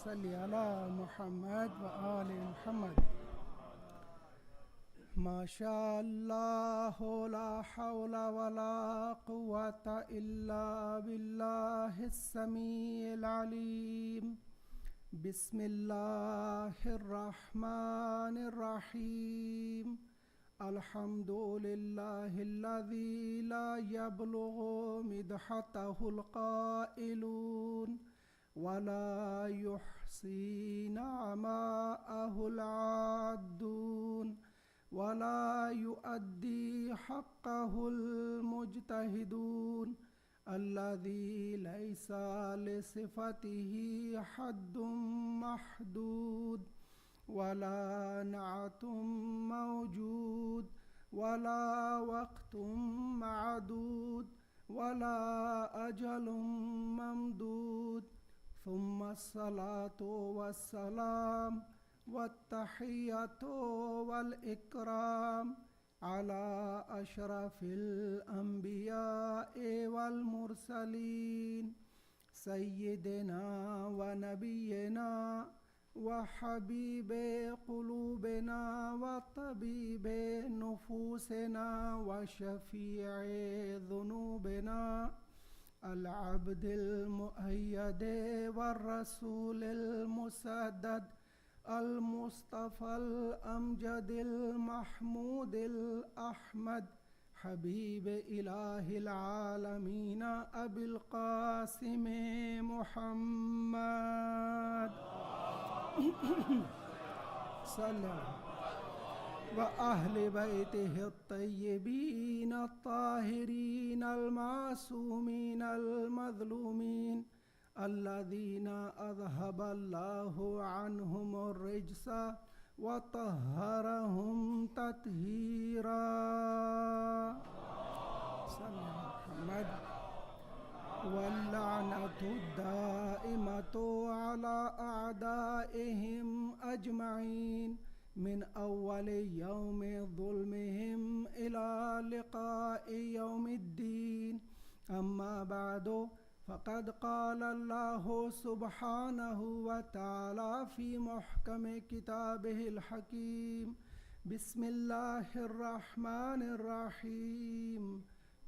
صل على محمد وآل محمد. ما شاء الله لا حول ولا قوة إلا بالله السميع العليم. بسم الله الرحمن الرحيم. الحمد لله الذي لا يبلغ مدحته القائلون ولا يحصي نعماءه العادون ولا يؤدي حقه المجتهدون الذي ليس لصفته حد محدود ولا نعت موجود ولا وقت معدود ولا أجل ممدود. ثم الصلاة والسلام والتحية والإكرام على أشرف الأنبياء والمرسلين سيدنا ونبينا وحبيب قلوبنا وطبيب نفوسنا وشفيع ذنوبنا العبد المؤيد والرسول المسدد المصطفى الأمجد المحمود الأحمد حبيب إله العالمين أبي القاسم محمد صلى وأهل بيته الطيبين الطاهرين المعصومين المظلومين الذين أذهب الله عنهم الرجس وطهرهم تطهيرا. صلى على محمد. واللعنة الدائمة على أعدائهم أجمعين من أول يوم ظلمهم إلى لقاء يوم الدين. أما بعد، فقد قال الله سبحانه وتعالى في محكم كتابه الحكيم: بسم الله الرحمن الرحيم.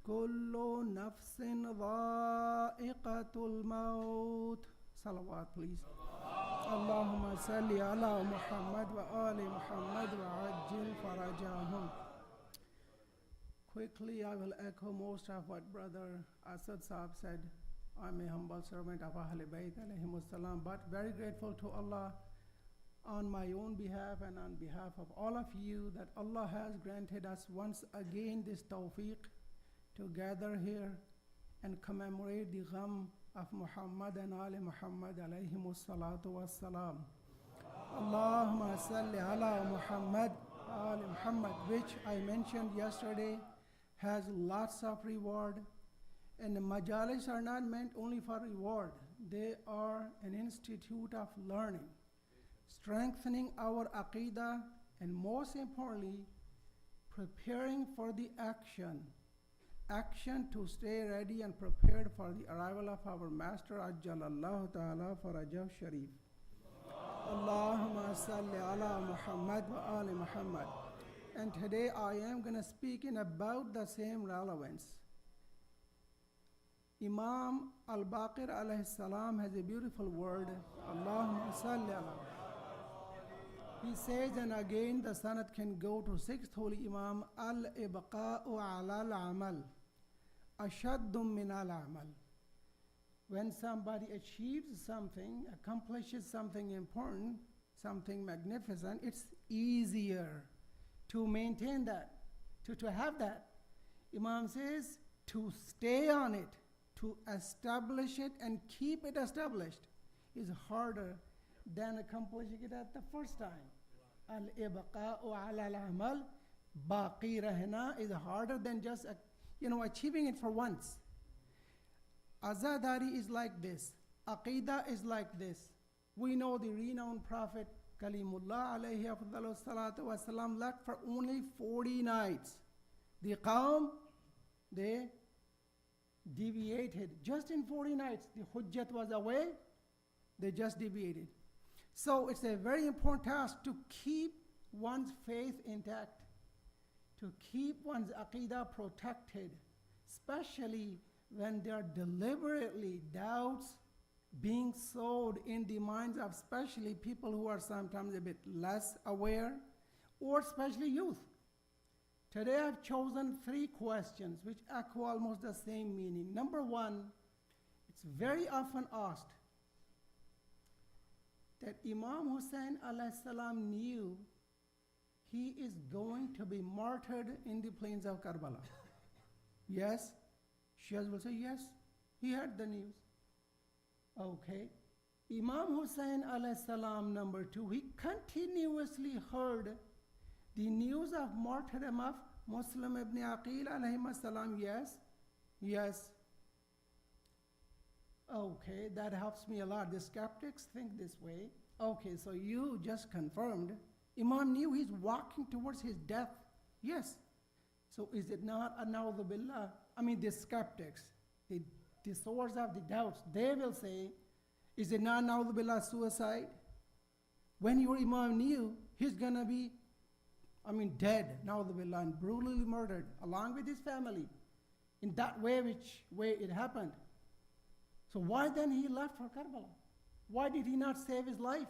كل نفس ذائقة الموت. صلوات please. اللهم صل على محمد وآل محمد وعجل فرجهم. Quickly, I will echo most of what Brother Asad Saab said. I'm a humble servant of Ahl Bayt alayhimus salam, but very grateful to Allah on my own behalf and on behalf of all of you that Allah has granted us once again this tawfiq to gather here and commemorate the gham of Muhammad and Ali Muhammad alayhimus salatu wassalam. Allahumma salli ala Muhammad Ali Muhammad, which I mentioned yesterday, has lots of reward. And the majalis are not meant only for reward. They are an institute of learning, strengthening our aqidah, and most importantly, preparing for the action to stay ready and prepared for the arrival of our Master Ajjalallahu Ta'ala Farajah Sharif. Allahumma salli ala Muhammad wa ali Muhammad. And today I am going to speak in about the same relevance. Imam al-Baqir alayhi salam has a beautiful word, Allahumma salli ala. He says, and again the sanad can go to 6th Holy Imam, al-ibqa'u ala al-amal ashaddum min al-amal. When somebody achieves something, accomplishes something important, something magnificent, it's easier to maintain that, to have that. Imam says, to stay on it, to establish it and keep it established is harder than accomplishing it at the first time. Al-ibqa'u ala al-amal, baqi rahna, is harder than just achieving it for once. Azadari is like this. Aqidah is like this. We know the renowned Prophet Kalimullah alayhi afdalu salatu wasalam left for only 40 nights. The Qayem, they deviated just in 40 nights. The Hujjat was away, they just deviated. So it's a very important task to keep one's faith intact, to keep one's aqidah protected, especially when there are deliberately doubts being sowed in the minds of especially people who are sometimes a bit less aware, or especially youth. Today I've chosen 3 questions which echo almost the same meaning. Number 1, it's very often asked that Imam Hussain alayhi salam knew he is going to be martyred in the plains of Karbala. Yes? Shias will say yes, he heard the news. Okay. Imam Hussain alayhi salam, number 2, he continuously heard the news of martyrdom of Muslim ibn Aqil alayhi salam. Yes? Yes. Okay, that helps me a lot. The skeptics think this way. Okay, so you just confirmed Imam knew he's walking towards his death. Yes. So is it not a na'udhu billah? I mean, the skeptics, the source of the doubts, they will say, is it not na'udhu billah suicide? When your Imam knew he's going to be, dead, na'udhu billah, and brutally murdered along with his family, in that way, which way it happened. So why then he left for Karbala? Why did he not save his life?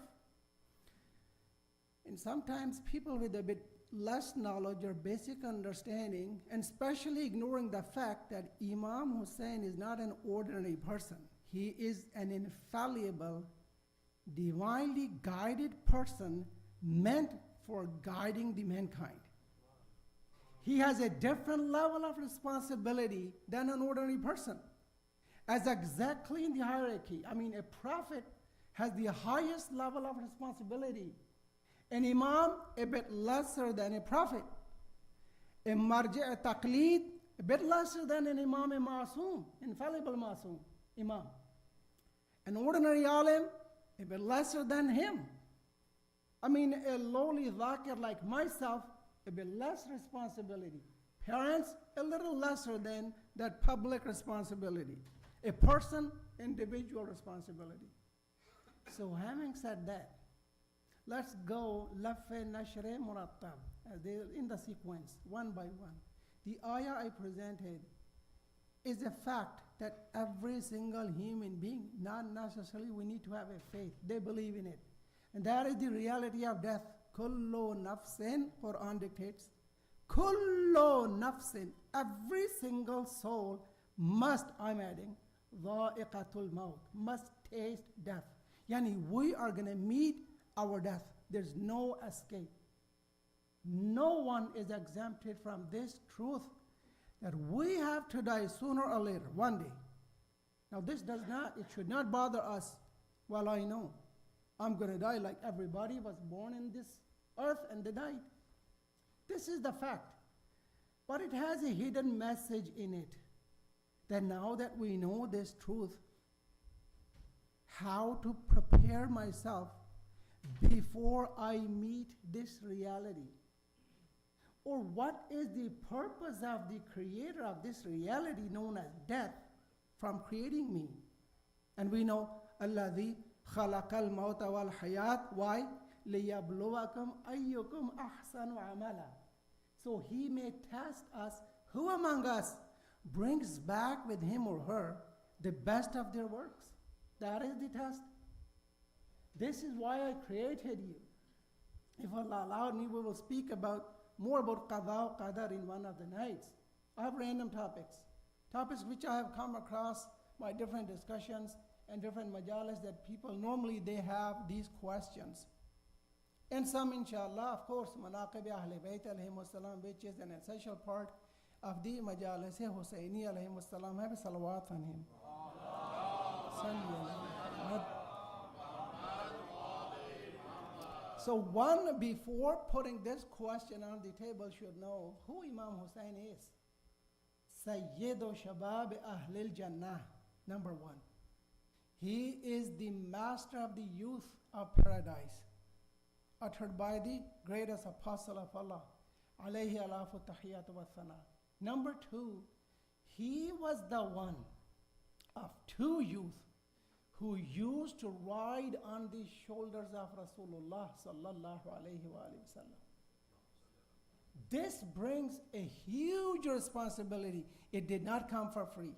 And sometimes people with a bit less knowledge or basic understanding, and especially ignoring the fact that Imam Hussain is not an ordinary person. He is an infallible, divinely guided person meant for guiding the mankind. He has a different level of responsibility than an ordinary person. As exactly in the hierarchy, a prophet has the highest level of responsibility. An imam, a bit lesser than a prophet. A marji' taqleed, a bit lesser than an imam, a masoom, infallible masoom, imam. An ordinary alim, a bit lesser than him. A lowly dhakir like myself, a bit less responsibility. Parents, a little lesser than that public responsibility. A person, individual responsibility. So having said that, let's go laffe nashre murattab, in the sequence, one by one. The ayah I presented is a fact that every single human being, not necessarily we need to have a faith, they believe in it. And that is the reality of death. Kullu nafsin, Quran dictates. Kullu nafsin, every single soul must, I'm adding, dha'iqatul maut, must taste death. Yani we are going to meet our death. There's no escape. No one is exempted from this truth that we have to die sooner or later, one day. Now it should not bother us. Well, I know I'm going to die like everybody was born in this earth and they died. This is the fact. But it has a hidden message in it that now that we know this truth, how to prepare myself before I meet this reality. Or what is the purpose of the creator of this reality known as death from creating me? And we know, Alladhi khalaqal mawta wal hayat. Why? لِيَبْلُوَكُمْ أَيُّكُمْ أَحْسَنُ عَمَلًا. So he may test us, who among us brings back with him or her the best of their works. That is the test. This is why I created you. If Allah allowed me, we will speak more about qada qadar in one of the nights. I have random topics which I have come across by different discussions and different majalis that people normally they have these questions. And some, inshallah, of course, manaqib Ahl Bayt alayhimus salam, which is an essential part of the majalis Hussaini alayhimus salam. Have a salawat on him. So one, before putting this question on the table, should know who Imam Hussain is. Sayyidu Shabab Ahlil Jannah, number 1. He is the master of the youth of paradise, uttered by the greatest apostle of Allah, alayhi alafu tahiyatu wa thana. Number 2, he was the one of 2 youth who used to ride on the shoulders of Rasulullah sallallahu alayhi wa sallam. This brings a huge responsibility. It did not come for free.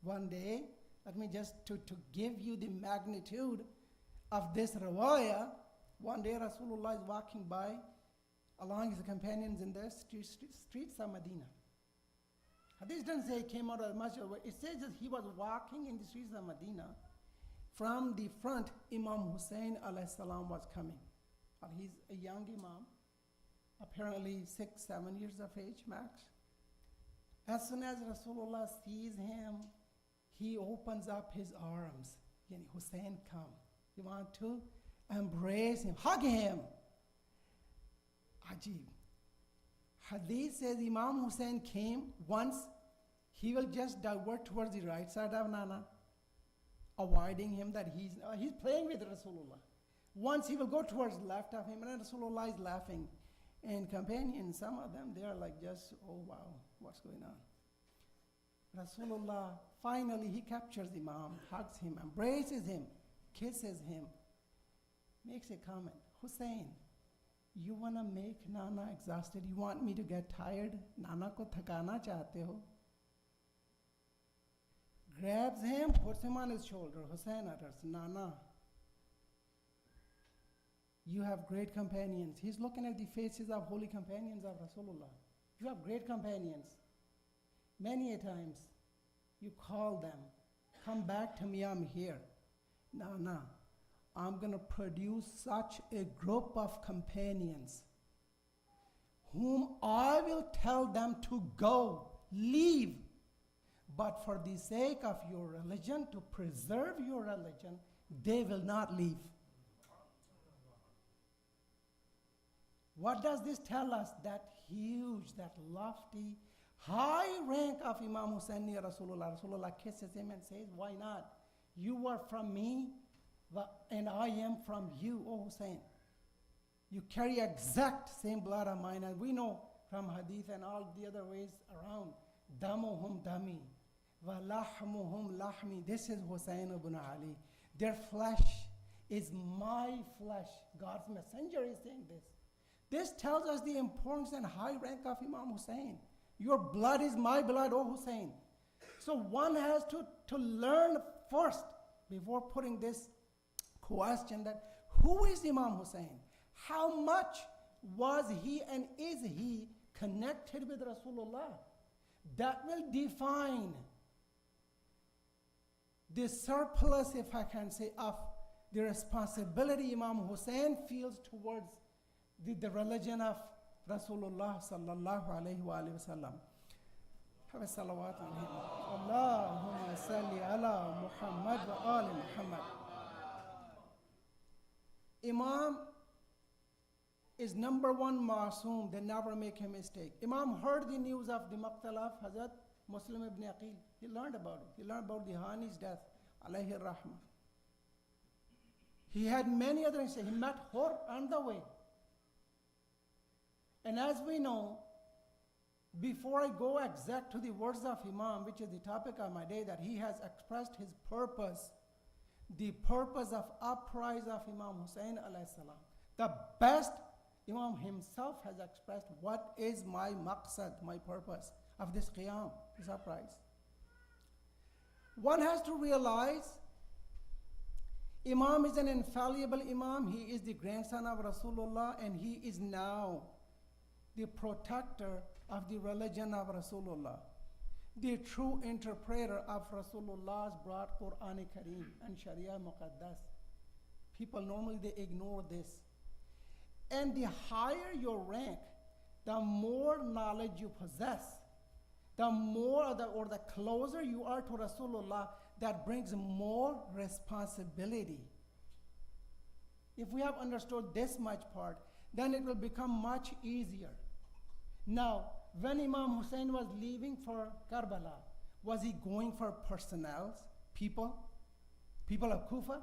One day, let me just to give you the magnitude of this riwayah. One day Rasulullah is walking by along his companions in the streets of Medina. Hadith doesn't say he came out of the masjid. It says that he was walking in the streets of Medina. From the front, Imam Hussain alayhi salam was coming. He's a young Imam, apparently 6-7 years of age max. As soon as Rasulullah sees him, he opens up his arms. Yani, Hussein, come. You want to embrace him, hug him. Ajib. Hadith says Imam Hussain came once, he will just divert towards the right side of Nana, avoiding him that he's playing with Rasulullah. Once he will go towards the left of him, and Rasulullah is laughing. And companions, some of them, they are like just, oh wow, what's going on? Rasulullah, finally he captures Imam, hugs him, embraces him, kisses him, makes a comment. Hussein, you want to make Nana exhausted? You want me to get tired? Nana ko thakana chahte ho? Grabs him, puts him on his shoulder. Hussein utters, Nana, you have great companions. He's looking at the faces of holy companions of Rasulullah. You have great companions. Many a times you call them, come back to me, I'm here. Nana, I'm going to produce such a group of companions whom I will tell them to go, leave. But for the sake of your religion, to preserve your religion, they will not leave. What does this tell us? That huge, that lofty, high rank of Imam Hussain near Rasulullah. Rasulullah kisses him and says, why not? You are from me, and I am from you, O Hussein. You carry exact same blood of mine, and we know from hadith and all the other ways around, damuhum dami, wa lahmuhum lahmi. This is Hussein ibn Ali. Their flesh is my flesh. God's messenger is saying this. This tells us the importance and high rank of Imam Hussain. Your blood is my blood, O Hussein. So one has to learn first, before putting this question, that who is Imam Hussain? How much was he and is he connected with Rasulullah? That will define the surplus, if I can say, of the responsibility Imam Hussain feels towards the religion of Rasulullah sallallahu alayhi wa sallam. Have a salawat on him. Allahumma salli ala Muhammad wa ali Muhammad. Imam is number one masoom. They never make a mistake. Imam heard the news of the maqtal of Hazrat Muslim ibn Aqil. He learned about it. He learned about the Hani's death, alayhi rahmah. He had many other incidents. He met her on the way. And as we know, before I go exact to the words of Imam, which is the topic of my day, that he has expressed his purpose, the purpose of uprising of Imam Hussain alayhi salam. The best Imam himself has expressed what is my maqsad, my purpose of this qiyam, this uprising. One has to realize Imam is an infallible Imam. He is the grandson of Rasulullah, and he is now the protector of the religion of Rasulullah, the true interpreter of Rasulullah's broad Quran Kareem and Sharia Muqaddas. People normally they ignore this. And the higher your rank, the more knowledge you possess, the more or the closer you are to Rasulullah, that brings more responsibility. If we have understood this much part, then it will become much easier. Now, when Imam Hussain was leaving for Karbala, was he going for personnel, people of Kufa?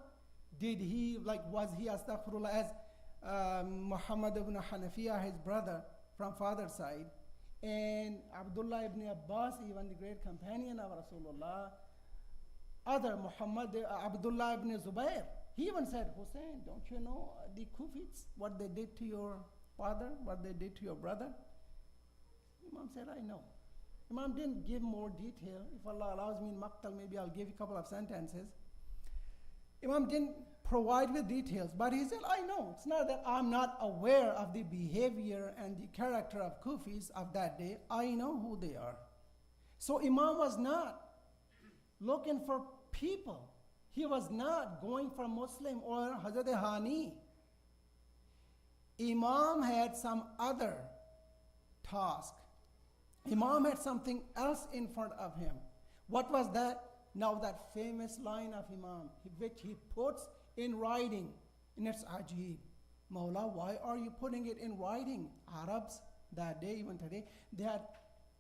Did he, was he astaghfirullah as Muhammad ibn Hanafiya, his brother from father's side, and Abdullah ibn Abbas, even the great companion of Rasulullah, other Muhammad Abdullah ibn Zubair, he even said, Hussein, don't you know the Kufites, what they did to your father, what they did to your brother? Imam said, I know. Imam didn't give more detail. If Allah allows me in Maqtal, maybe I'll give you a couple of sentences. Imam didn't provide with details, but he said, I know. It's not that I'm not aware of the behavior and the character of Kufis of that day. I know who they are. So Imam was not looking for people. He was not going for Muslim or Hazrat Hani. Imam had some other task. Imam had something else in front of him. What was that? Now that famous line of Imam, which he puts in writing, and it's ajib. Mawla, why are you putting it in writing? Arabs that day, even today, they had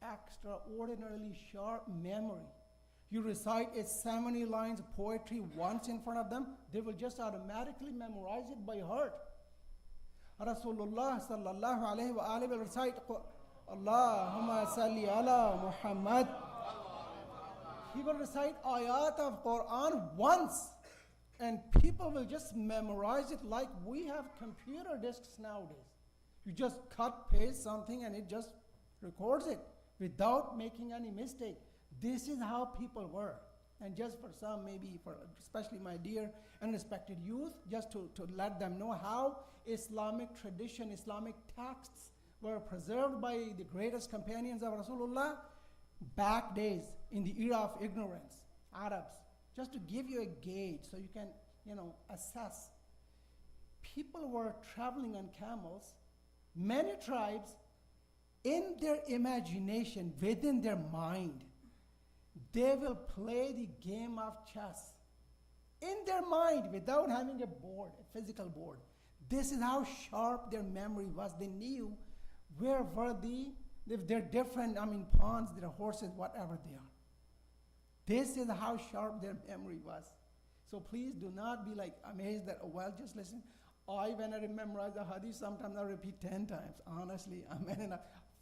extraordinarily sharp memory. You recite a 70 lines of poetry once in front of them, they will just automatically memorize it by heart. Rasulullah sallallahu alayhi wa alayhi will recite Allahumma salli ala Muhammad. He will recite ayat of Quran once, and people will just memorize it like we have computer disks nowadays. You just cut, paste something, and it just records it without making any mistake. This is how people were. And just for some, maybe for especially my dear and respected youth, just to let them know how Islamic tradition, Islamic texts were preserved by the greatest companions of Rasulullah back days in the era of ignorance, Arabs. Just to give you a gauge so you can, assess. People were traveling on camels. Many tribes, in their imagination, within their mind, they will play the game of chess in their mind without having a board, a physical board. This is how sharp their memory was. They knew where were if they're different, pawns, their horses, whatever they are. This is how sharp their memory was. So please do not be like amazed that, just listen. When I memorize the hadith, sometimes I repeat 10 times. Honestly,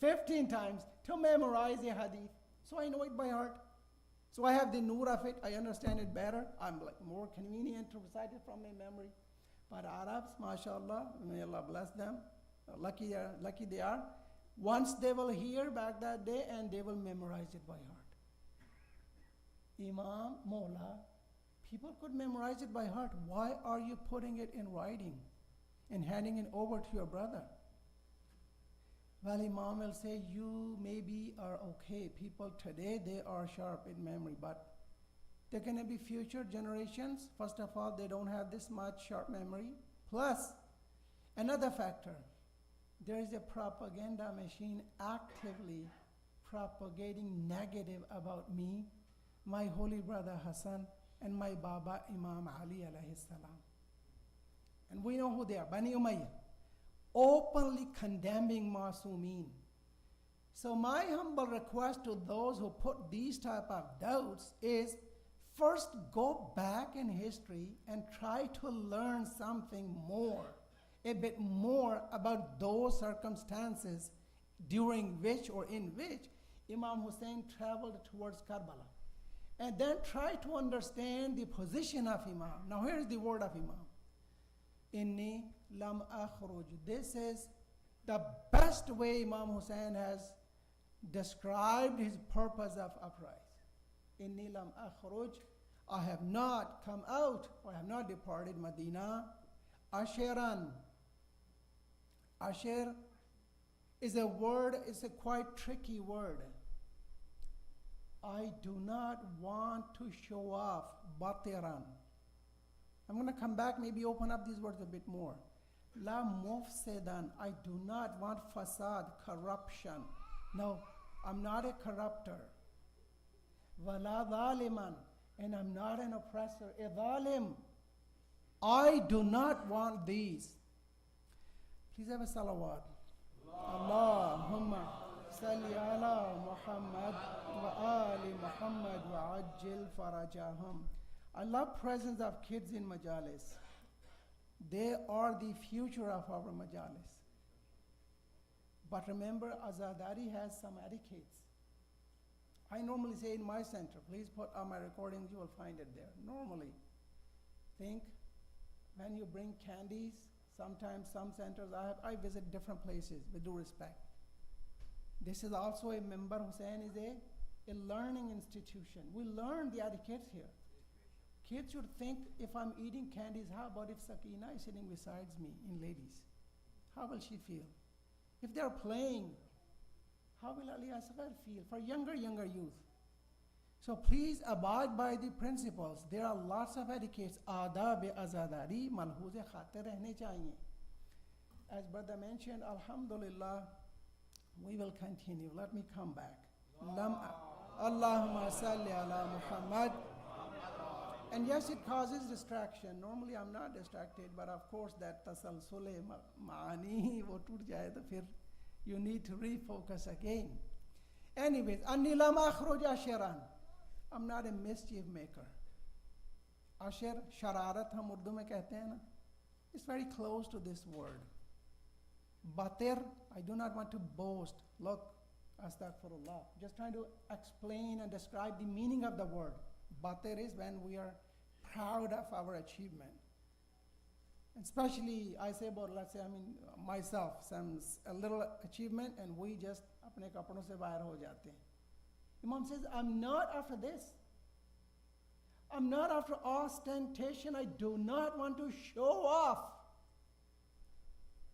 15 times to memorize a hadith. So I know it by heart. So I have the nur of it. I understand it better. I'm more convenient to recite it from my memory. But Arabs, mashallah, may Allah bless them. Lucky they are. Once they will hear back that day and they will memorize it by heart. Imam, Mawla, people could memorize it by heart. Why are you putting it in writing and handing it over to your brother? Well, Imam will say, you maybe are okay. People today, they are sharp in memory, but they're going to be future generations. First of all, they don't have this much sharp memory. Plus, another factor, there is a propaganda machine actively propagating negative about me, my holy brother Hassan, and my Baba Imam Ali alayhi salam. And we know who they are, Bani Umayyah, openly condemning Masumeen. So my humble request to those who put these type of doubts is, first go back in history and try to learn something more, a bit more about those circumstances during which or in which Imam Hussain traveled towards Karbala. And then try to understand the position of Imam. Now here's the word of Imam. Inni lam akhruj. This is the best way Imam Hussain has described his purpose of uprising. Inni lam akhruj. I have not come out, or I have not departed Medina. Asheran. Asher is a word, it's a quite tricky word. I do not want to show off. Batiran. I'm going to come back, maybe open up these words a bit more. La mufsidan. I do not want fasad, corruption. No, I'm not a corrupter. Wala dhaliman. And I'm not an oppressor. A dhalim. I do not want these. Please have a salawat. Allahumma salli ala Muhammad wa ali Muhammad wa ajil farajahum. I love presence of kids in majalis. They are the future of our majalis. But remember, Azadari has some etiquettes. I normally say in my center, please put on my recordings, you will find it there. Normally, think when you bring candies, sometimes some centers, I visit different places with due respect. This is also a member, Hussain is a learning institution. We learn the etiquettes here. Kids should think, if I'm eating candies, how about if Sakina is sitting beside me in ladies? How will she feel? If they're playing, how will Ali Asghar feel? For younger youth. So please abide by the principles. There are lots of etiquettes. Adab azadari malhooz khatir rehne chahiye. As brother mentioned, alhamdulillah, we will continue. Let me come back. Allahumma salli ala Muhammad. And yes, it causes distraction. Normally I'm not distracted, but of course that tasalsule maani wo toot jaye to fir you need to refocus again. Anyways, anni lam akhruj ashiran. I'm not a mischief maker. Ashir, shararat hum Urdu mein kehte hain na. It's very close to this word. Batir, I do not want to boast. Look, astaghfirullah. Just trying to explain and describe the meaning of the word. Batir is when we are proud of our achievement. Especially, I say about, let's say, myself, a little achievement, and we just apne kapdon se bahar ho jate hain. Imam says, I'm not after this. I'm not after ostentation. I do not want to show off.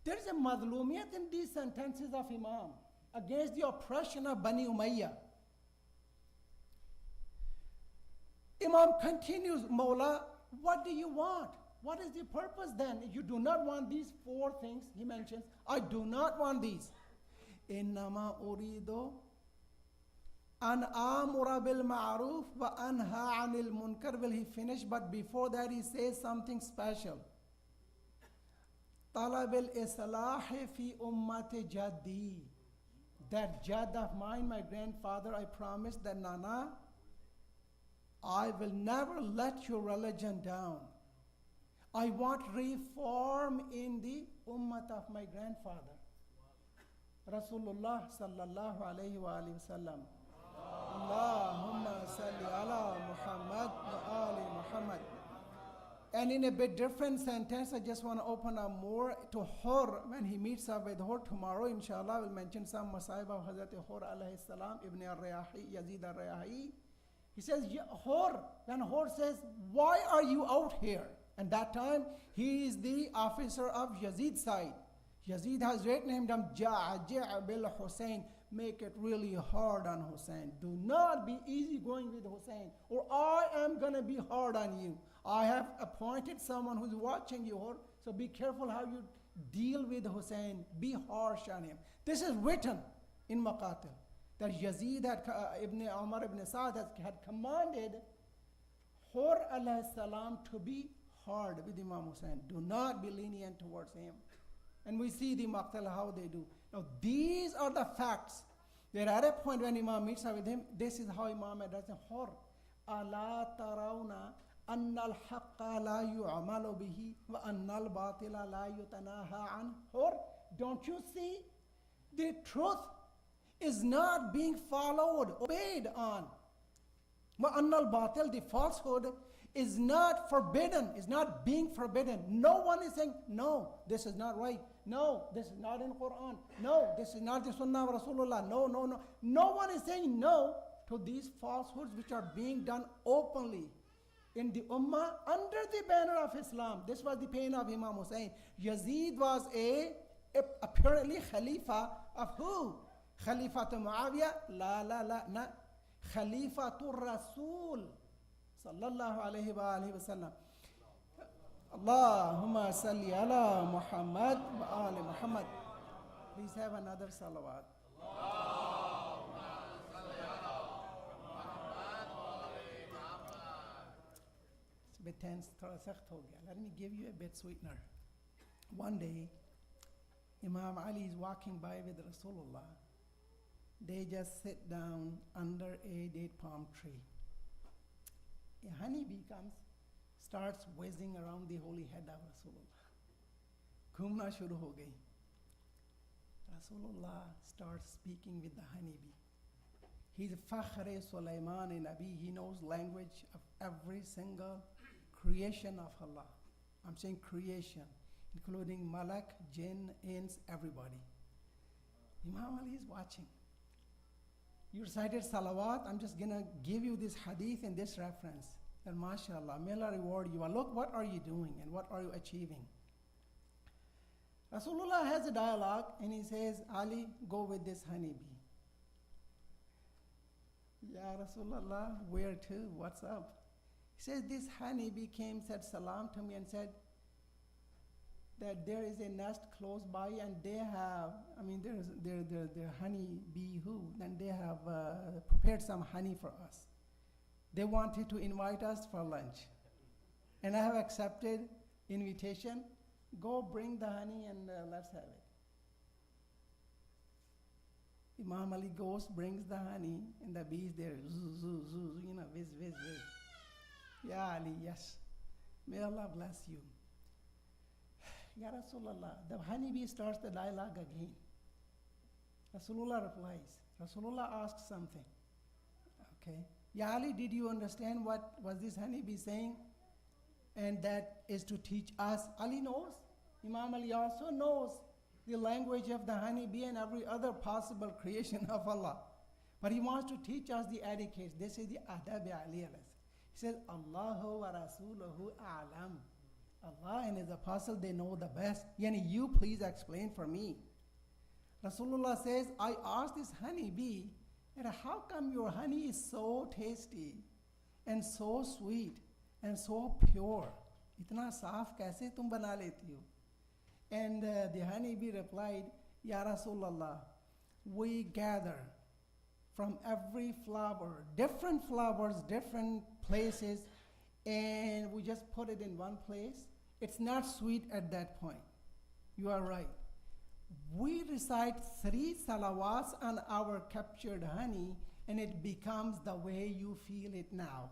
There is a madlumiyat in these sentences of Imam against the oppression of Bani Umayyah. Imam continues, Mawla, what do you want? What is the purpose then? You do not want these 4 things he mentions. I do not want these. Innama uridu an amura bil ma'ruf wa anha anil munkar. Will he finish? But before that he says something special. Talab al-islah fi ummat jaddi. That Jad of mine, my grandfather, I promised that Nana, I will never let your religion down. I want reform in the ummah of my grandfather. Rasulullah sallallahu alayhi wa sallam. Allahumma salli ala Muhammad wa ali Muhammad. And in a bit different sentence, I just want to open up more to Hur. When he meets up with Hur tomorrow, inshallah, we'll mention some masaib of Hazrat Hur alayhi salam, Ibn al-Riyahi, Yazid al-Riyahi. He says, Hur, when Hur says, why are you out here? And that time, he is the officer of Yazid's side. Yazid has written him, Ja'a' bil Hussain. Make it really hard on Hussain. Do not be easy going with Hussain, or I am going to be hard on you. I have appointed someone who's watching you, Hur, so be careful how you deal with Hussain. Be harsh on him. This is written in Maqatil, that Yazid had, Ibn Umar ibn Sa'd had commanded Hur alayhi salam to be hard with Imam Hussain. Do not be lenient towards him. And we see the Maqtal how they do. Now these are the facts. That at a point when Imam meets up with him, this is how Imam addresses him. Hur, ala tarawna anna al-haqqa la yu'amalu bihi wa anna al-batila la yutanaha an. Hur, don't you see? The truth is not being followed, obeyed on. Wa anna al-batil, the falsehood, is not forbidden, is not being forbidden. No one is saying, no, this is not right. No, this is not in Quran. No, this is not the Sunnah of Rasulullah. No, no, no. No one is saying no to these falsehoods which are being done openly in the Ummah under the banner of Islam. This was the pain of Imam Hussain. Yazid was apparently Khalifa of who? Khalifa to Muawiyah? La, na. Khalifa to Rasul. Sallallahu alayhi wa alihi wa sallam. Allahumma salli ala Muhammad wa ali Muhammad. Please have another salawat. Allahumma salli ala Muhammad wa ali Muhammad. It's a bit tense, thoda sakht ho gaya. Let me give you a bit sweetener. One day, Imam Ali is walking by with Rasulullah. They just sit down under a date palm tree. A honeybee comes, starts whizzing around the holy head of Rasulullah. Ghumna shuru ho gayi. Rasulullah starts speaking with the honeybee. He's Fakhre Sulaiman Nabi. He knows language of every single creation of Allah. I'm saying creation, including Malak, Jinn, Ins, everybody. Imam Ali is watching. You recited salawat. I'm just going to give you this hadith and this reference. And mashallah, may Allah reward you. Look, what are you doing and what are you achieving? Rasulullah has a dialogue and he says, Ali, go with this honeybee. Ya Rasulullah, where to? What's up? He says, this honeybee came, said salam to me and said that there is a nest close by and they have, they're honey bee who, and they have prepared some honey for us. They wanted to invite us for lunch. And I have accepted invitation. Go bring the honey and let's have it. Imam Ali goes, brings the honey, and the bees there, zoo, zoo, zoo, whiz, whiz, whiz. Ya Ali, yes. May Allah bless you. Ya Rasulullah, the honeybee starts the dialogue again. Rasulullah replies. Rasulullah asks something. Okay. Ya Ali, did you understand what was this honeybee saying? And that is to teach us. Ali knows. Imam Ali also knows the language of the honeybee and every other possible creation of Allah. But he wants to teach us the etiquette. This is the adab aliyah. He says, Allahu wa rasuluhu a'lam. Allah and His apostle, they know the best. Yani, you please explain for me. Rasulullah says, I asked this honeybee, how come your honey is so tasty and so sweet and so pure? Itna saaf kaise tum bana leti ho? And the honeybee replied, Ya Rasulullah, we gather from every flower, different flowers, different places, and we just put it in one place. It's not sweet at that point. You are right. We recite 3 salawats on our captured honey, and it becomes the way you feel it now.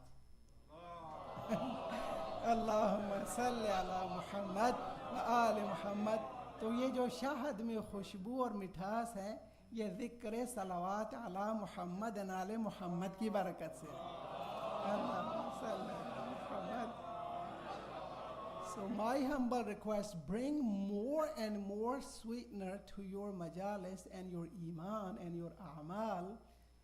Allahumma salli ala Muhammad wa ali Muhammad. तो ये जो शहद में खुशबू और मिठास है, ये ज़िक्र सलावत अला मुहम्मद नाले मुहम्मद की बरकत से. Allahumma salli ala Muhammad. So my humble request, bring more and more sweetener to your majalis and your iman and your a'mal.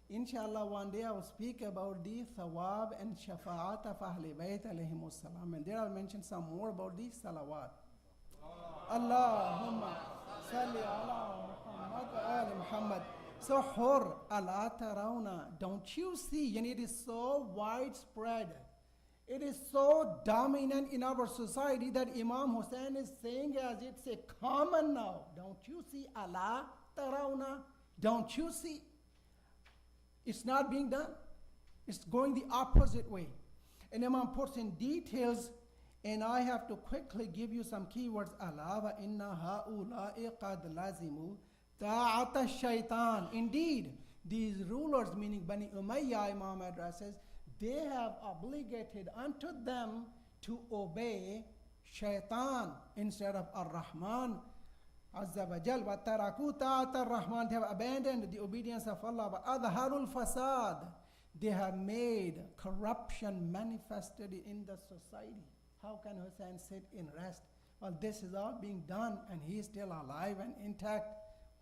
Inshallah, one day I will speak about the thawab and shafa'at of Ahlul Bayt alayhimus salam. And there I'll mention some more about the salawat. Allahumma salli ala Muhammad wa ali Muhammad. So hur ala tarawna. Don't you see? And it is so widespread. It is so dominant in our society that Imam Hussain is saying as it's a common now. Don't you see? Ala tarawna. Don't you see? It's not being done. It's going the opposite way. And Imam puts in details, and I have to quickly give you some keywords. Ala wa inna ha'ula'i qad lazimu ta'ata shaitan. Indeed, these rulers, meaning Bani Umayyah, Imam addresses, they have obligated unto them to obey shaitan instead of ar-Rahman. Azza wa Jal wa taraku ta'at ar-Rahman. They have abandoned the obedience of Allah. Wa adharul fasad. They have made corruption manifested in the society. How can Hussain sit in rest? Well, this is all being done and he is still alive and intact.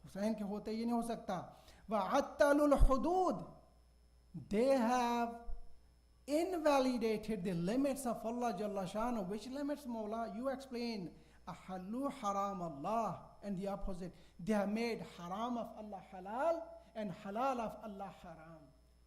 Hussain ke hote ye nahi ho sakta. Wa attalul hudud. They have invalidated the limits of Allah Jalla Shanu. Which limits, Mawla? You explain. Ahallu haram Allah. And the opposite. They have made haram of Allah halal and halal of Allah haram.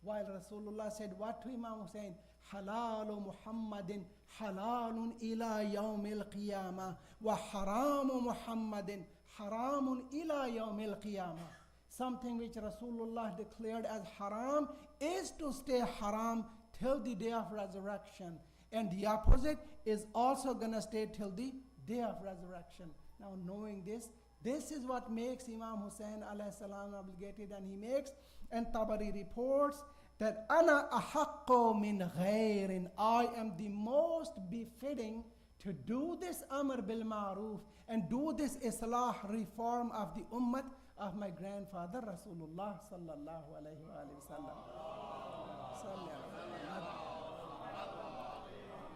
While Rasulullah said what to Imam Hussain? Halalu Muhammadin halalun ila yawmil qiyamah wa haramu Muhammadin haramun ila yawmil qiyamah. Something which Rasulullah declared as haram is to stay haram till the day of resurrection. And the opposite is also going to stay till the day of resurrection. Now knowing this, this is what makes Imam Hussain alayhi salam obligated, and he makes, and Tabari reports that ana ahaqqu min ghairin, I am the most befitting to do this amr bil ma'ruf and do this islah reform of the ummah of my grandfather Rasulullah sallallahu alayhi wa sallam.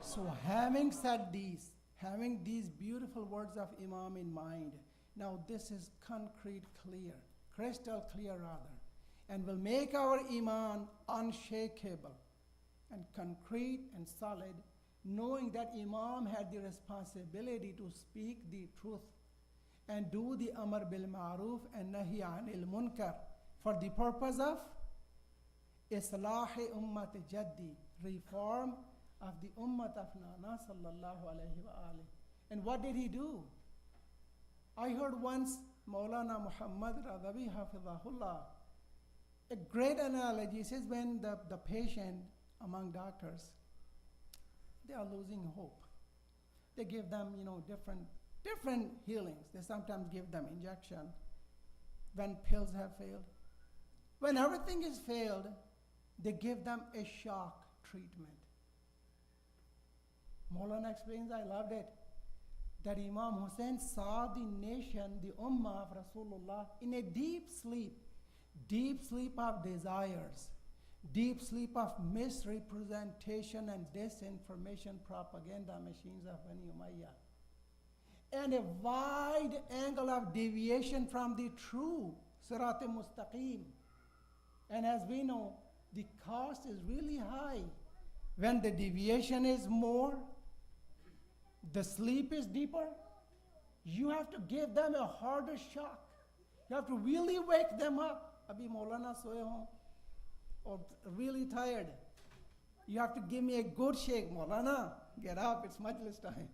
So having said these, having these beautiful words of Imam in mind, now this is concrete clear, crystal clear rather, and will make our Iman unshakable and concrete and solid, knowing that Imam had the responsibility to speak the truth and do the Amr bil Ma'ruf and Nahi anil Munkar for the purpose of Islahi Ummat Jaddi, reform of the Ummat of Nana sallallahu alayhi wa alihi. And what did he do? I heard once Maulana Muhammad Radavi Hafidhahullah, a great analogy. He says when the patient among doctors, they are losing hope. They give them, different healings. They sometimes give them injection when pills have failed. When everything is failed, they give them a shock treatment. Maulana explains, I loved it, that Imam Hussain saw the nation, the Ummah of Rasulullah, in a deep sleep of desires, deep sleep of misrepresentation and disinformation propaganda machines of Bani Umayyah, and a wide angle of deviation from the true Sirat-e-Mustaqim. And as we know, the cost is really high. When the deviation is more, the sleep is deeper, you have to give them a harder shock. You have to really wake them up. Abhi Maulana soye ho, or really tired. You have to give me a good shake. Maulana, get up, it's majlis time.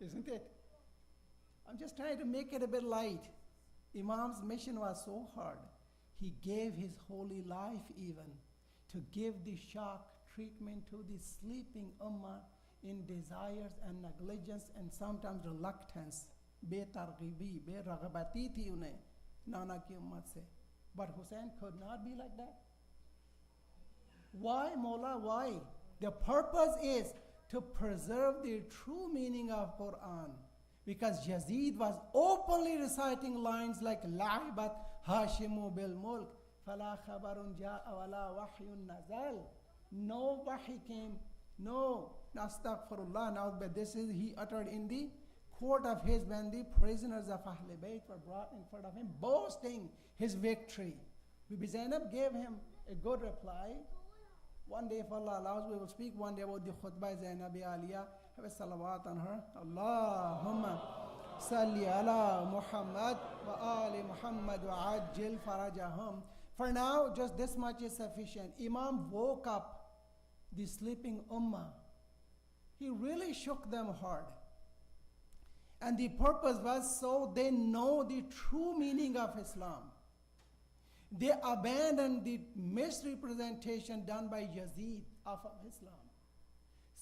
Isn't it? I'm just trying to make it a bit light. Imam's mission was so hard. He gave his holy life even to give the shock treatment to the sleeping ummah in desires and negligence and sometimes reluctance. Betarghibi, beraghabati thi unhe Nana ki ummat se. But Hussain could not be like that. Why, Mawla? Why? The purpose is to preserve the true meaning of Quran. Because Yazid was openly reciting lines like La'ibat Hashimu bil mulk, Fala khabarun ja'a wala wahyun nazal. No wahi came, no, astaghfirullah. Now, but this is he uttered in the court of his when the prisoners of Ahl Bayt were brought in front of him, boasting his victory. Bibi Zainab gave him a good reply. One day, if Allah allows, we will speak one day about the khutbah Zainabi Aliyah. Have a salawat on her. Allahumma salli ala Muhammad wa ali Muhammad wa ajil farajahum. For now, just this much is sufficient. Imam woke up the sleeping ummah. He really shook them hard. And the purpose was so they know the true meaning of Islam. They abandoned the misrepresentation done by Yazid of Islam.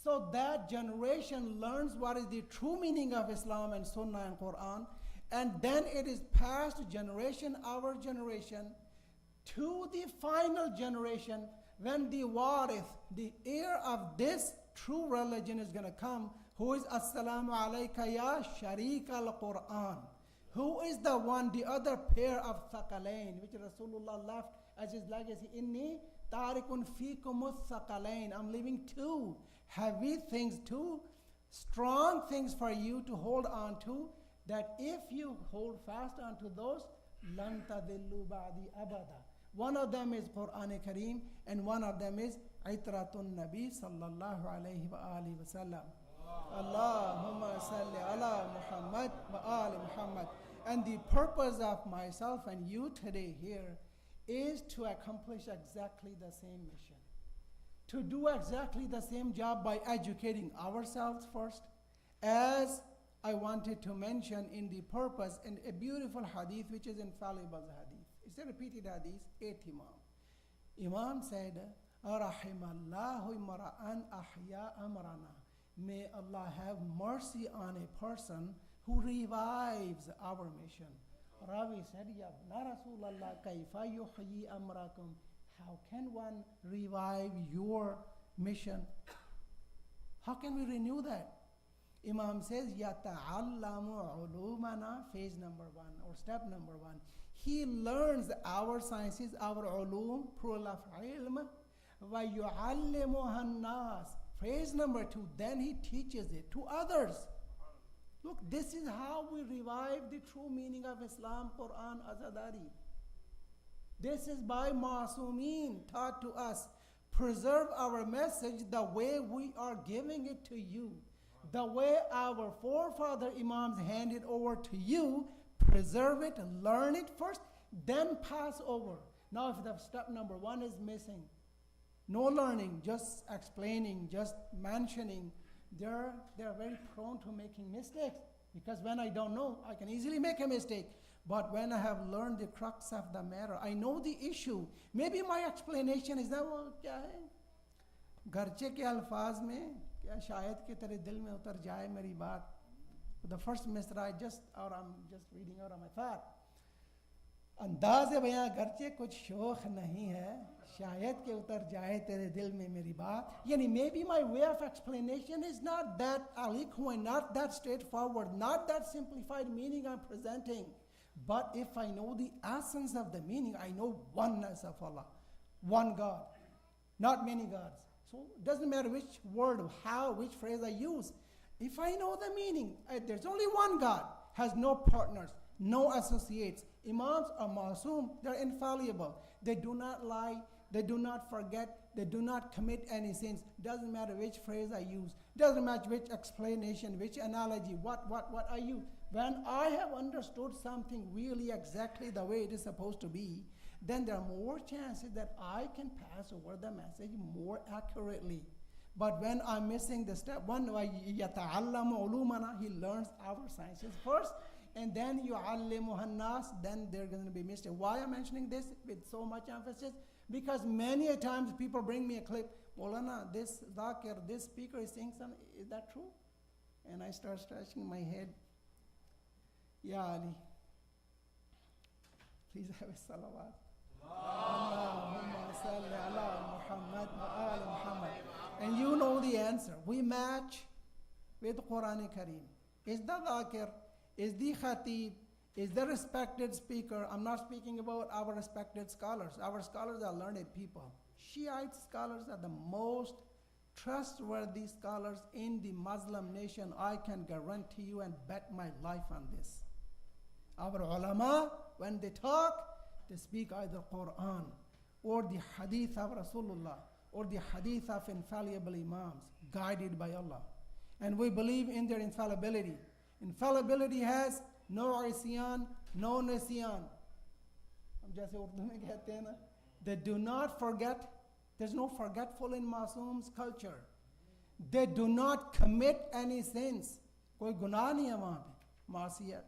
So that generation learns what is the true meaning of Islam and Sunnah and Quran, and then it is passed generation over generation to the final generation when the warith, the heir of this true religion is going to come, who is Assalamu alayka ya Sharik al-Quran, who is the one, the other pair of Thaqalain, which Rasulullah left as his legacy. Inni tarikun fikumus Thaqalain. I'm leaving two heavy things, two strong things for you to hold on to, that if you hold fast onto those, lan tadillu ba'di abada. One of them is Quran Kareem, and one of them is Itratun Nabi sallallahu alayhi wa alihi wa sallam. Allahumma salli ala Muhammad wa ali Muhammad. And the purpose of myself and you today here is to accomplish exactly the same mission. To do exactly the same job by educating ourselves first, as I wanted to mention in the purpose, in a beautiful hadith which is infallible hadith. It's a repeated hadith, 8th Imam. Imam said, Rahimallahu imra'an ahya amrana. May Allah have mercy on a person who revives our mission. Ravi said, Ya Rasulallah, kaifa yuhyi amrakum. How can one revive your mission? How can we renew that? Imam says, Yata'allamu ulumana, phase number one, or step number one. he learns our sciences, our ulum, plural of ilm, وَيُعَلِّمُهَا النَّاسِ. Phrase number 2, then he teaches it to others. Look, this is how we revive the true meaning of Islam, Quran, Azadari. This is by Masumeen taught to us. Preserve our message the way we are giving it to you. The way our forefather Imams handed over to you, preserve it, learn it first, then pass over. Now if the step number 1 is missing, no learning, just explaining, just mentioning, they're very prone to making mistakes. Because when I don't know, I can easily make a mistake. But when I have learned the crux of the matter, I know the issue. Maybe my explanation is that, well, क्या है? घरचे के अल्फाज में क्या शायद के तेरे दिल में उतर जाए मेरी बात. The first misra, I'm just reading out of my thought. अंदाज़ बयां घरचे कुछ शौख नहीं है, शायद के उतर जाए तेरे दिल में मेरी बात. Yani maybe my way of explanation is not that eloquent, not that straightforward, not that simplified meaning I'm presenting. But if I know the essence of the meaning, I know oneness of Allah, one God, not many gods. So it doesn't matter which word, how, which phrase I use. If I know the meaning, there's only one God, has no partners, no associates. Imams are masoom, they're infallible. They do not lie, they do not forget, they do not commit any sins. Doesn't matter which phrase I use, doesn't matter which explanation, which analogy, what I use. When I have understood something really exactly the way it is supposed to be, then there are more chances that I can pass over the message more accurately. But when I'm missing the step 1, يَتَعَلَّمُ عُلُومَنَا, he learns our sciences first, and then يُعَلِّمُهَا النَّاسِ, then they're going to be missed. Why I'm mentioning this with so much emphasis? Because many a times people bring me a clip, Maulana, this Zakir, this speaker is saying something, is that true? And I start scratching my head. Ya Ali, please have a salawat. Allahumma salli ala Muhammad wa ali Muhammad. And you know the answer. We match with Quran Kareem. Is the Zakir, is the Khatib, is the respected speaker. I'm not speaking about our respected scholars. Our scholars are learned people. Shiite scholars are the most trustworthy scholars in the Muslim nation. I can guarantee you and bet my life on this. Our ulama, when they talk, they speak either Quran or the hadith of Rasulullah or the hadith of infallible imams guided by Allah. And we believe in their infallibility. Infallibility has no isyan, no nisyan. They do not forget. There's no forgetful in Masoom's culture. They do not commit any sins. Koi gunah nahi hai wahan pe, maasiyat.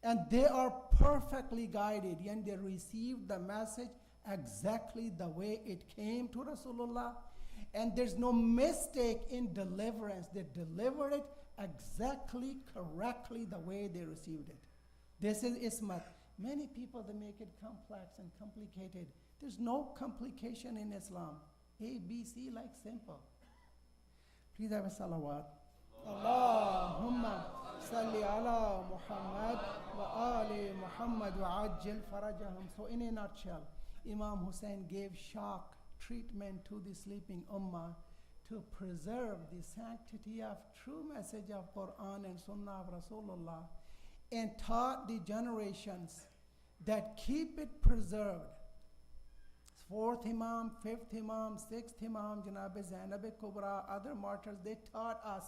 And they are perfectly guided, and they received the message exactly the way it came to Rasulullah. And there's no mistake in deliverance. They delivered it exactly, correctly, the way they received it. This is Ismat. Many people, they make it complex and complicated. There's no complication in Islam. A, B, C, like simple. Please have a salawat. Allahumma salli ala Muhammad wa ali Muhammad wa ajil farajahum. So in a nutshell, Imam Hussain gave shock treatment to the sleeping ummah to preserve the sanctity of true message of Quran and Sunnah of Rasulullah, and taught the generations that keep it preserved. 4th Imam, 5th Imam, 6th Imam, Janab Zainab Kubra, other martyrs, they taught us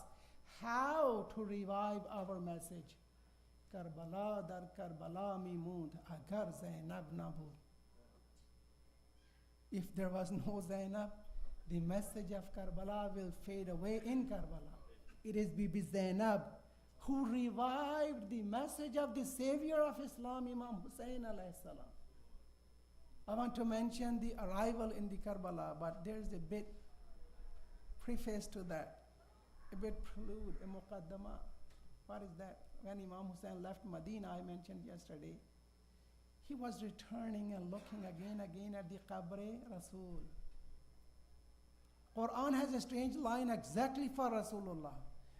how to revive our message. Karbala dar Karbala mi mund, agar Zainab na bud. If there was no Zainab, the message of Karbala will fade away in Karbala. It is Bibi Zainab who revived the message of the savior of Islam, Imam Hussain alayhi salam. I want to mention the arrival in the Karbala, but there's a bit preface to that, a bit prelude, a muqaddama. What is that? When Imam Hussain left Medina, I mentioned yesterday, he was returning and looking again at the Qabr Rasul. Quran has a strange line exactly for Rasulullah.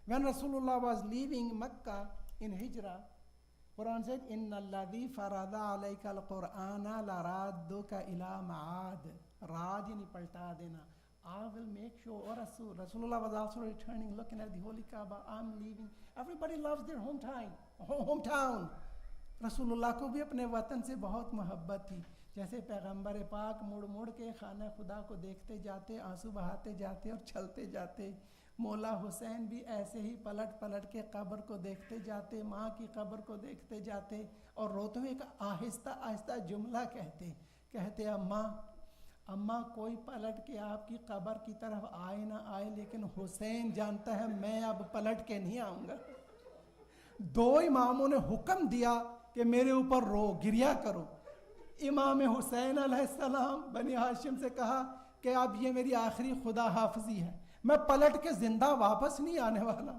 When Rasulullah was leaving Mecca in Hijrah, Quran said, Inna alladhi farada alayka al-Qur'ana la radduka ila ma'ad. Rad yani palta dena. I will make sure, or Rasulullah was also returning, looking at the Holy Kaaba, I'm leaving. Everybody loves their hometown. Rasulullah کو بھی اپنے وطن سے بہت محبت تھی. جیسے پیغمبر پاک مڑ مڑ کے خانہ خدا کو دیکھتے جاتے, آنسو بہاتے جاتے اور چلتے جاتے, مولا حسین بھی ایسے ہی پلٹ پلٹ کے قبر کو دیکھتے جاتے, ماں کی قبر کو دیکھتے جاتے اور روتے ہوئے ایک آہستہ آہستہ جملہ کہتے اماں کوئی پلٹ کے آپ کی قبر کی طرف آئے نہ آئے, لیکن حسین جانتا ہے میں اب پلٹ کے نہیں آؤں گا. دو اماموں نے حکم دیا کہ میرے اوپر رو, گریا کرو. امام حسین علیہ السلام بنی ہاشم سے کہا کہ اب یہ میری آخری خدا حافظی ہے, میں پلٹ کے زندہ واپس نہیں آنے والا.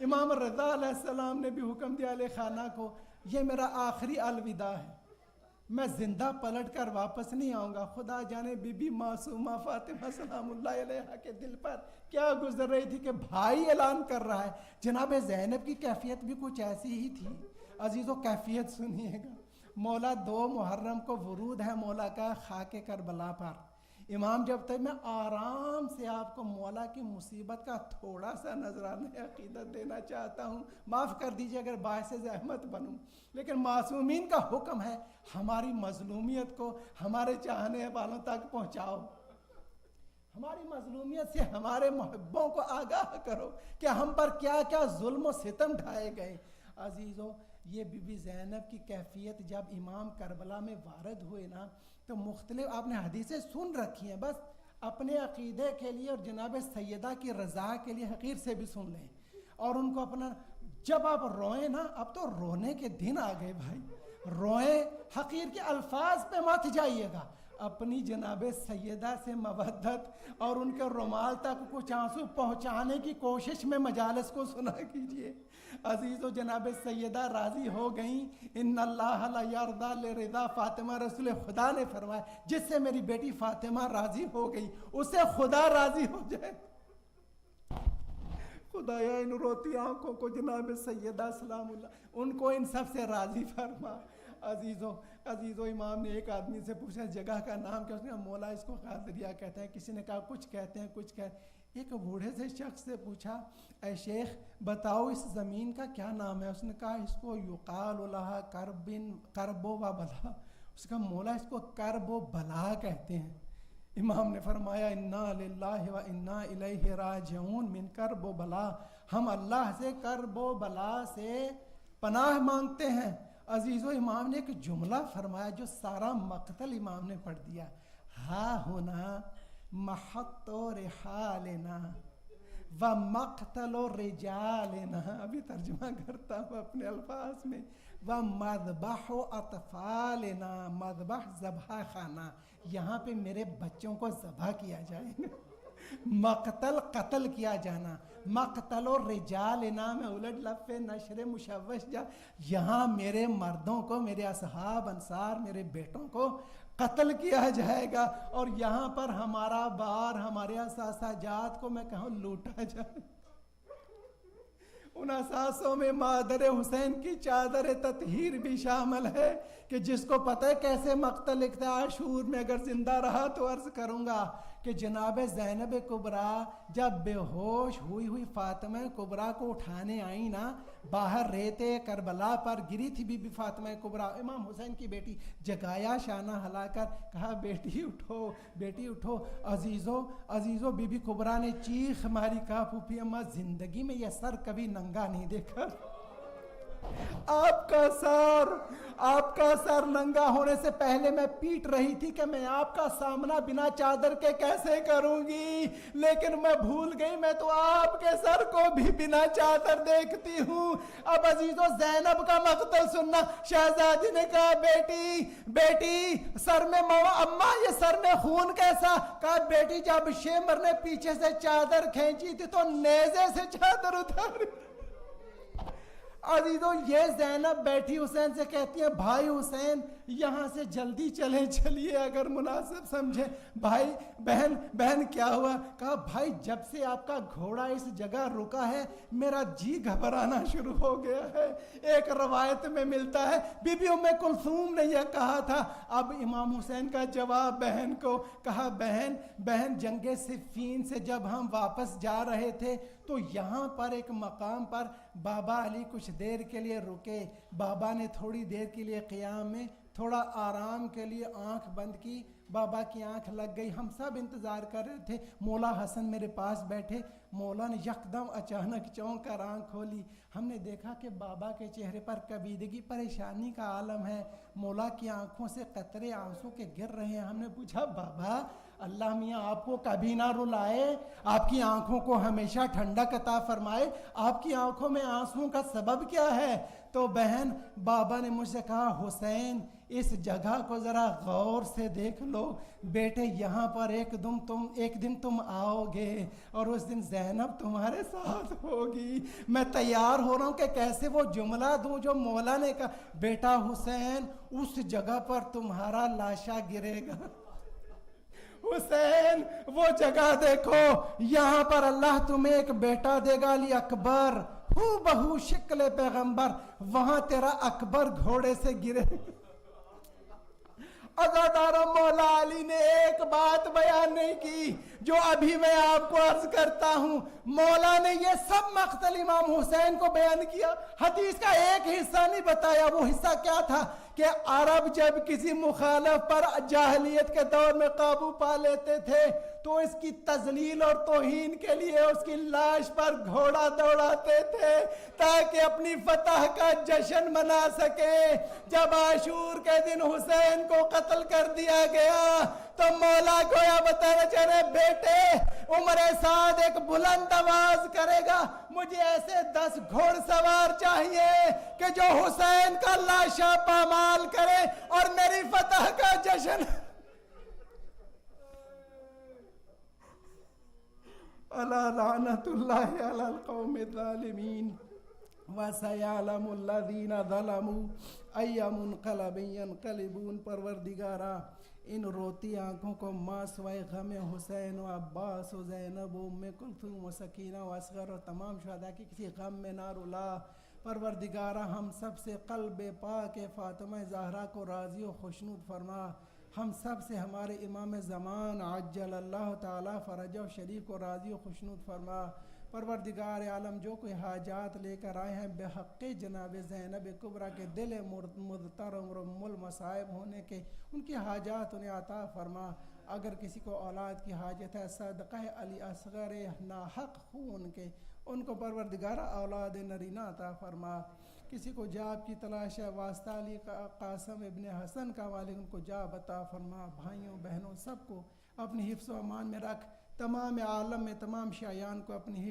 امام رضا علیہ السلام نے بھی حکم دیا علیہ خانہ کو, یہ میرا آخری الوداع ہے, میں زندہ پلٹ کر واپس نہیں آؤں گا. خدا جانے بی بی معصومہ فاطمہ سلام اللہ علیہا کے دل پر کیا گزر رہی تھی کہ بھائی اعلان کر رہا ہے. جناب زینب کی کیفیت بھی کچھ ایسی ہی تھی. عزیزو کیفیت سنیے گا. مولا 2 محرم کو ورود ہے مولا کا خاک کربلا پر. امام جب تک میں آرام سے آپ کو مولا کی مصیبت کا تھوڑا سا نذرانہ عقیدت دینا چاہتا ہوں, معاف کر دیجئے اگر باعث زحمت بنوں, لیکن معصومین کا حکم ہے ہماری مظلومیت کو ہمارے چاہنے والوں تک پہنچاؤ. ہماری مظلومیت سے ہمارے محبوں کو آگاہ کرو کہ ہم پر کیا کیا ظلم و ستم ڈھائے گئے. عزیزو یہ بی بی زینب کی کیفیت جب امام کربلا میں وارد ہوئے نا, تو مختلف آپ نے حدیثیں سن رکھی ہیں, بس اپنے عقیدے کے لیے اور جناب سیدہ کی رضا کے لیے حقیر سے بھی سن لیں. اور ان کو اپنا, جب آپ روئیں نا, اب تو رونے کے دن آ گئے بھائی, روئیں, حقیر کے الفاظ پہ مت جائیے گا. اپنی جناب سیدہ سے مودت اور ان کے رومال تک کچھ آنسو پہنچانے کی کوشش میں مجالس کو سنا کیجئے. عزیز و جناب سیدہ راضی ہو گئیں. ان اللہ لا یرضی لرضا فاطمہ, رسول خدا نے فرمایا جس سے میری بیٹی فاطمہ راضی ہو گئی اس سے خدا راضی ہو جائے. خدایا ان روتی آنکھوں کو جناب سیدہ سلام اللہ ان کو ان سب سے راضی فرما. عزیزو امام نے ایک آدمی سے پوچھا جگہ کا نام کیا, اس نے کہا مولا اس کو قادریہ کہتے ہیں. کسی نے کہا کچھ کہتے ہیں کچھ کہتے ہیں. ایک بوڑھے سے شخص سے پوچھا اے شیخ بتاؤ اس زمین کا کیا نام ہے. اس نے کہا اس کو یقال لہا کرب و بلا. اس کا مولا اس کو کرب و بلا کہتے ہیں. امام نے فرمایا انا للہ و انا الیہ راجعون. من کرب و بلا, ہم اللہ سے کرب و بلا سے پناہ مانگتے ہیں. عزیزو امام نے ایک جملہ فرمایا جو سارا مقتل امام نے پڑھ دیا. ہا ہونا محط و رحالنا و مقتل و رجالنا. ابھی ترجمہ کرتا ہوں اپنے الفاظ میں. و مذبح و اطفالنا, مذبح ذبح خانہ, یہاں پہ میرے بچوں کو ذبح کیا جائے گا. مقتل قتل کیا جانا. مقتل و رجالنا میں الٹ لفظ نشر مشوش جا, یہاں میرے مردوں کو, میرے اصحاب انصار, میرے بیٹوں کو قتل کیا جائے گا. اور یہاں پر ہمارا بار, ہمارے اثاثہ جات کو میں کہوں لوٹا جائے. ان اثاثوں میں مادر حسین کی چادر تطہیر بھی شامل ہے کہ جس کو پتہ ہے کیسے مقتل لکھتا ہے. عاشور میں اگر زندہ رہا تو عرض کروں گا کہ جناب زینب کبریٰ جب بے ہوش ہوئی فاطمہ کبریٰ کو اٹھانے آئیں نا, باہر ریتے کربلا پر گری تھی بی بی فاطمہ کبریٰ, امام حسین کی بیٹی, جگایا شانہ ہلا کر کہا بیٹی اٹھو بیٹی اٹھو. عزیزو بی بی کبریٰ نے چیخ ماری, کہا پھوپھی اماں زندگی میں یہ سر کبھی ننگا نہیں دیکھا. آپ کا سر ننگا ہونے سے پہلے میں پیٹ رہی تھی کہ میں آپ کا سامنا بنا چادر کے کیسے کروں گی, لیکن میں بھول گئی میں تو آپ کے سر کو بھی بنا چادر دیکھتی ہوں. اب عزیزو زینب کا مقتل سننا. شہزادی نے کہا بیٹی سر میں اماں یہ سر میں خون کیسا. کہا بیٹی جب شیمر نے پیچھے سے چادر کھینچی تھی تو نیزے سے چادر اتاری. عزیزو یہ زینب بیٹھی حسین سے کہتی ہے بھائی حسین یہاں سے جلدی چلیے اگر مناسب سمجھیں. بھائی بہن کیا ہوا؟ کہا بھائی جب سے آپ کا گھوڑا اس جگہ رکا ہے میرا جی گھبرانا شروع ہو گیا ہے. ایک روایت میں ملتا ہے بی بی ام کلثوم نے یہ کہا تھا. اب امام حسین کا جواب بہن کو. کہا بہن جنگ صفین سے جب ہم واپس جا رہے تھے تو یہاں پر ایک مقام پر بابا علی کچھ دیر کے لیے رکے. بابا نے تھوڑی دیر کے لیے قیام میں تھوڑا آرام کے لیے آنکھ بند کی. بابا کی آنکھ لگ گئی. ہم سب انتظار کر رہے تھے. مولا حسن میرے پاس بیٹھے. مولا نے یکدم اچانک چونک کر آنکھ کھولی. ہم نے دیکھا کہ بابا کے چہرے پر کبیدگی پریشانی کا عالم ہے. مولا کی آنکھوں سے قطرے آنسو کے گر رہے ہیں. ہم نے پوچھا بابا اللہ میاں آپ کو کبھی نہ رلائے, آپ کی آنکھوں کو ہمیشہ ٹھنڈک عطا فرمائے, آپ کی آنکھوں میں آنسوں کا سبب کیا ہے؟ تو بابا نے مجھ سے کہا حسین اس جگہ کو ذرا غور سے دیکھ لو بیٹے, یہاں پر ایک دن تم آؤ گے اور اس دن زینب تمہارے ساتھ ہوگی. میں تیار ہو رہا ہوں کہ کیسے وہ جملہ دوں جو مولا نے کہا بیٹا حسین اس جگہ پر تمہارا لاشا گرے گا. حسین وہ جگہ دیکھو یہاں پر اللہ تمہیں ایک بیٹا دے گا علی اکبر ہو بہو شکل پیغمبر, وہاں تیرا اکبر گھوڑے سے گرے. عزاداروں مولا علی نے ایک بات بیان نہیں کی جو ابھی میں آپ کو عرض کرتا ہوں. مولا نے یہ سب مقتل امام حسین کو بیان کیا, حدیث کا ایک حصہ نہیں بتایا. وہ حصہ کیا تھا کہ عرب جب کسی مخالف پر جاہلیت کے دور میں قابو پا لیتے تھے تو اس کی تذلیل اور توہین کے لیے اس کی لاش پر گھوڑا دوڑاتے تھے تاکہ اپنی فتح کا جشن منا سکے. جب عاشور کے دن حسین کو قتل کر دیا گیا تو مولا گویا بتانا چاہ رہے بیٹے عمر سعد ایک بلند آواز کرے گا, مجھے ایسے 10 گھوڑ سوار چاہیے کہ جو حسین کا لاشا پامال کرے اور میری فتح کا جشن. الا لعنت اللہ علی القوم الظالمین وسیعلم الذین ظلموا ای منقلب ینقلبون. پروردگارا ان روتی آنکھوں کو ماں سوائے غم حسین و عباس و زینب و ام کلثوم و سکینہ و اصغر اور تمام شہداء کی کسی غم میں نہ رلا. پروردگارا ہم سب سے قلب پاک فاطمہ زہرا کو راضی و خوشنود فرما. ہم سب سے ہمارے امام زمان عجل اللہ تعالی فرجہ شریف کو راضی و خوشنود فرما. پروردگار عالم جو کوئی حاجات لے کر آئے ہیں بحق جناب زینب کبریٰ کے دل مضطرب اور المصائب ہونے کے ان کی حاجات انہیں عطا فرما. اگر کسی کو اولاد کی حاجت ہے صدقہ علی اصغر ناحق خون کے ان کو پروردگار اولاد نرینہ عطا فرما. کسی کو جاب کی تلاش ہے واسطہ علی قاسم ابن حسن کا مالک ان کو جاب عطا فرما. بھائیوں بہنوں سب کو اپنی حفظ و امان میں رکھ. تمام عالم میں تمام شیعان کو اپنی